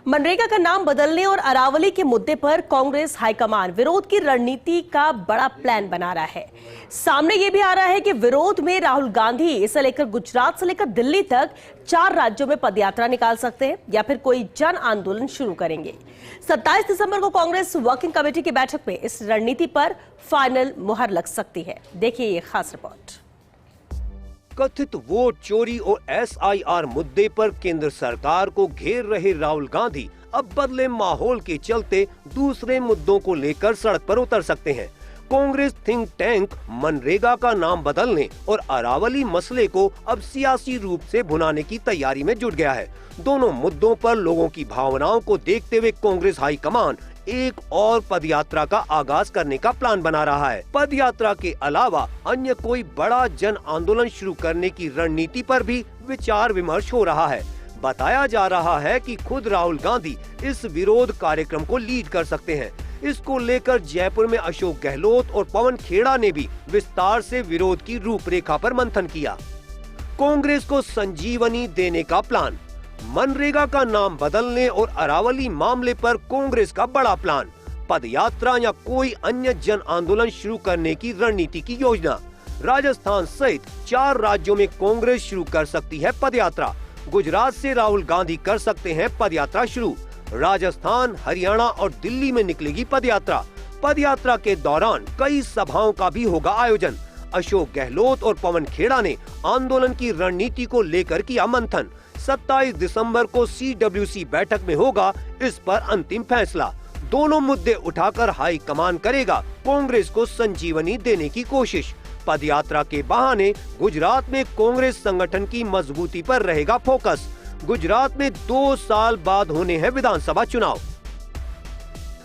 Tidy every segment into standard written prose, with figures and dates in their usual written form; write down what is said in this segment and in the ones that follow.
मनरेगा का नाम बदलने और अरावली के मुद्दे पर कांग्रेस हाईकमान विरोध की रणनीति का बड़ा प्लान बना रहा है। सामने ये भी आ रहा है कि विरोध में राहुल गांधी इसे लेकर गुजरात से लेकर दिल्ली तक 4 राज्यों में पदयात्रा निकाल सकते हैं या फिर कोई जन आंदोलन शुरू करेंगे। 27 दिसंबर को कांग्रेस वर्किंग कमेटी की बैठक में इस रणनीति पर फाइनल मुहर लग सकती है। देखिए ये खास रिपोर्ट। कथित वोट चोरी और SIR मुद्दे पर केंद्र सरकार को घेर रहे राहुल गांधी अब बदले माहौल के चलते दूसरे मुद्दों को लेकर सड़क पर उतर सकते हैं। कांग्रेस थिंक टैंक मनरेगा का नाम बदलने और अरावली मसले को अब सियासी रूप से भुनाने की तैयारी में जुट गया है। दोनों मुद्दों पर लोगों की भावनाओं को देखते हुए कांग्रेस हाईकमान एक और पदयात्रा का आगाज करने का प्लान बना रहा है। पदयात्रा के अलावा अन्य कोई बड़ा जन आंदोलन शुरू करने की रणनीति पर भी विचार विमर्श हो रहा है। बताया जा रहा है कि खुद राहुल गांधी इस विरोध कार्यक्रम को लीड कर सकते हैं। इसको लेकर जयपुर में अशोक गहलोत और पवन खेड़ा ने भी विस्तार से विरोध की रूपरेखा पर मंथन किया। कांग्रेस को संजीवनी देने का प्लान, मनरेगा का नाम बदलने और अरावली मामले पर कांग्रेस का बड़ा प्लान, पदयात्रा या कोई अन्य जन आंदोलन शुरू करने की रणनीति की योजना। राजस्थान सहित 4 राज्यों में कांग्रेस शुरू कर सकती है पदयात्रा। गुजरात से राहुल गांधी कर सकते हैं पदयात्रा शुरू। राजस्थान, हरियाणा और दिल्ली में निकलेगी पदयात्रा। पदयात्रा के दौरान कई सभाओं का भी होगा आयोजन। अशोक गहलोत और पवन खेड़ा ने आंदोलन की रणनीति को लेकर किया मंथन। 27 दिसंबर को CWC बैठक में होगा इस पर अंतिम फैसला। दोनों मुद्दे उठाकर हाई कमान करेगा कांग्रेस को संजीवनी देने की कोशिश। पदयात्रा के बहाने गुजरात में कांग्रेस संगठन की मजबूती पर रहेगा फोकस। गुजरात में 2 साल बाद होने हैं विधानसभा चुनाव।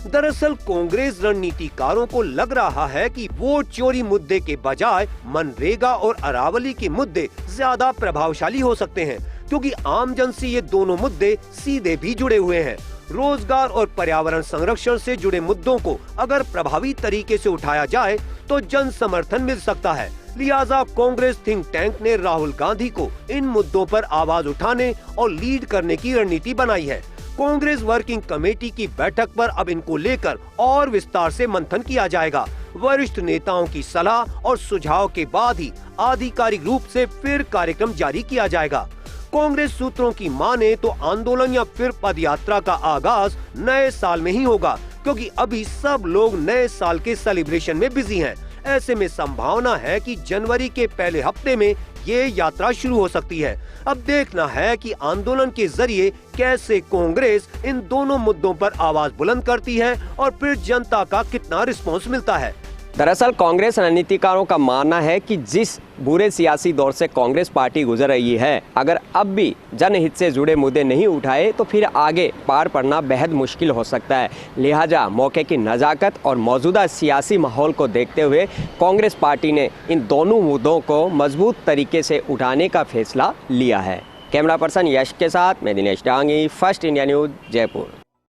दरअसल कांग्रेस रणनीतिकारों को लग रहा है कि वोट चोरी मुद्दे के बजाय मनरेगा और अरावली के मुद्दे ज्यादा प्रभावशाली हो सकते हैं, क्योंकि आमजन से ये दोनों मुद्दे सीधे भी जुड़े हुए हैं। रोजगार और पर्यावरण संरक्षण से जुड़े मुद्दों को अगर प्रभावी तरीके से उठाया जाए तो जन समर्थन मिल सकता है। लिहाजा कांग्रेस थिंक टैंक ने राहुल गांधी को इन मुद्दों पर आवाज उठाने और लीड करने की रणनीति बनाई है। कांग्रेस वर्किंग कमेटी की बैठक पर अब इनको लेकर और विस्तार से मंथन किया जाएगा। वरिष्ठ नेताओं की सलाह और सुझाव के बाद ही आधिकारिक रूप से फिर कार्यक्रम जारी किया जाएगा। कांग्रेस सूत्रों की माने तो आंदोलन या फिर पदयात्रा का आगाज नए साल में ही होगा, क्योंकि अभी सब लोग नए साल के सेलिब्रेशन में बिजी हैं। ऐसे में संभावना है कि जनवरी के पहले हफ्ते में ये यात्रा शुरू हो सकती है। अब देखना है कि आंदोलन के जरिए कैसे कांग्रेस इन दोनों मुद्दों पर आवाज बुलंद करती है और फिर जनता का कितना रिस्पॉन्स मिलता है। दरअसल कांग्रेस रणनीतिकारों का मानना है कि जिस बुरे सियासी दौर से कांग्रेस पार्टी गुजर रही है, अगर अब भी जनहित से जुड़े मुद्दे नहीं उठाए तो फिर आगे पार पड़ना बेहद मुश्किल हो सकता है। लिहाजा मौके की नज़ाकत और मौजूदा सियासी माहौल को देखते हुए कांग्रेस पार्टी ने इन दोनों मुद्दों को मजबूत तरीके से उठाने का फैसला लिया है। कैमरा पर्सन यश के साथ मैं Dinesh Dangi, first India news, Jaipur.